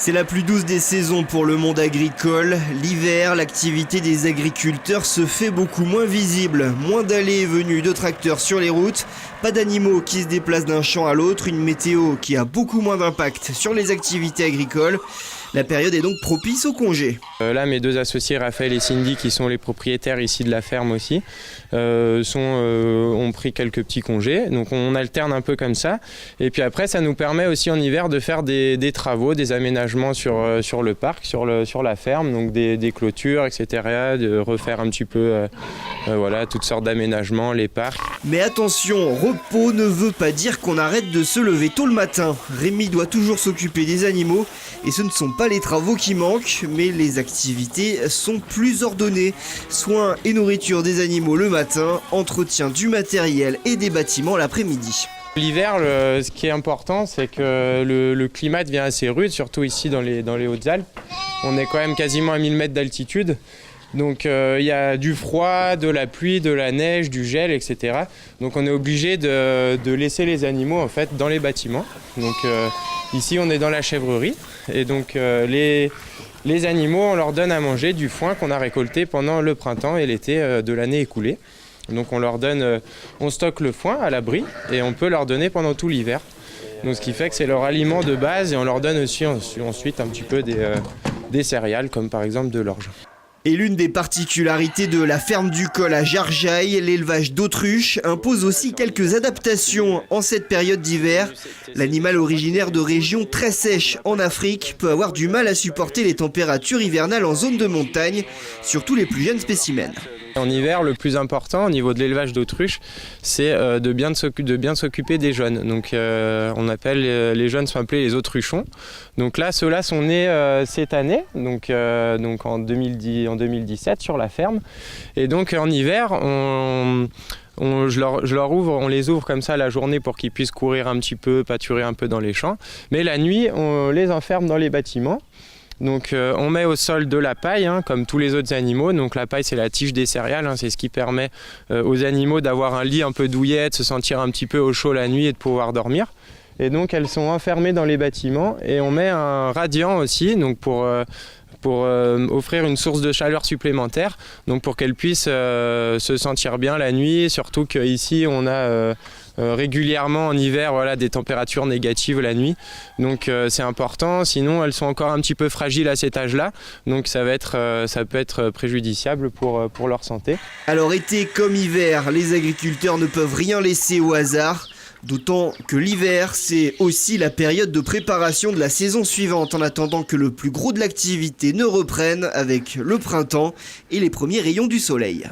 C'est la plus douce des saisons pour le monde agricole. L'hiver, l'activité des agriculteurs se fait beaucoup moins visible. Moins d'allées et venues de tracteurs sur les routes, pas d'animaux qui se déplacent d'un champ à l'autre, une météo qui a beaucoup moins d'impact sur les activités agricoles. La période est donc propice aux congés. Là, mes deux associés, Raphaël et Cindy, qui sont les propriétaires ici de la ferme aussi, ont pris quelques petits congés. Donc on alterne un peu comme ça. Et puis après, ça nous permet aussi en hiver de faire des travaux, des aménagements sur le parc, sur la ferme, donc des clôtures, etc. De refaire un petit peu toutes sortes d'aménagements, les parcs. Mais attention, repos ne veut pas dire qu'on arrête de se lever tôt le matin. Rémi doit toujours s'occuper des animaux et ce ne sont pas les travaux qui manquent, mais les activités sont plus ordonnées. Soins et nourriture des animaux le matin, entretien du matériel et des bâtiments l'après-midi. L'hiver, ce qui est important, c'est que le climat devient assez rude, surtout ici dans les Hautes-Alpes. On est quand même quasiment à 1000 mètres d'altitude. Donc il y a du froid, de la pluie, de la neige, du gel, etc. Donc on est obligé de laisser les animaux en fait dans les bâtiments. Donc ici on est dans la chèvrerie et donc les animaux on leur donne à manger du foin qu'on a récolté pendant le printemps et l'été de l'année écoulée. Donc on stocke le foin à l'abri et on peut leur donner pendant tout l'hiver. Donc ce qui fait que c'est leur aliment de base et on leur donne aussi ensuite un petit peu des céréales comme par exemple de l'orge. Et l'une des particularités de la ferme du Col à Jarjaille, l'élevage d'autruches, impose aussi quelques adaptations en cette période d'hiver. L'animal originaire de régions très sèches en Afrique peut avoir du mal à supporter les températures hivernales en zone de montagne, surtout les plus jeunes spécimens. En hiver, le plus important au niveau de l'élevage d'autruches, c'est de bien s'occuper des jeunes. Donc, on appelle les jeunes sont appelés les autruchons. Donc là, ceux-là sont nés cette année, donc en 2017 sur la ferme. Et donc en hiver, je les ouvre comme ça la journée pour qu'ils puissent courir un petit peu, pâturer un peu dans les champs. Mais la nuit, on les enferme dans les bâtiments. Donc on met au sol de la paille, comme tous les autres animaux. Donc la paille, c'est la tige des céréales, c'est ce qui permet aux animaux d'avoir un lit un peu douillet, de se sentir un petit peu au chaud la nuit et de pouvoir dormir. Et donc elles sont enfermées dans les bâtiments et on met un radiant aussi, donc pour offrir une source de chaleur supplémentaire, donc pour qu'elles puissent se sentir bien la nuit, surtout qu'ici on a régulièrement en hiver des températures négatives la nuit, donc c'est important, sinon elles sont encore un petit peu fragiles à cet âge-là, donc ça peut être préjudiciable pour leur santé. Alors été comme hiver, les agriculteurs ne peuvent rien laisser au hasard. D'autant que l'hiver, c'est aussi la période de préparation de la saison suivante en attendant que le plus gros de l'activité ne reprenne avec le printemps et les premiers rayons du soleil.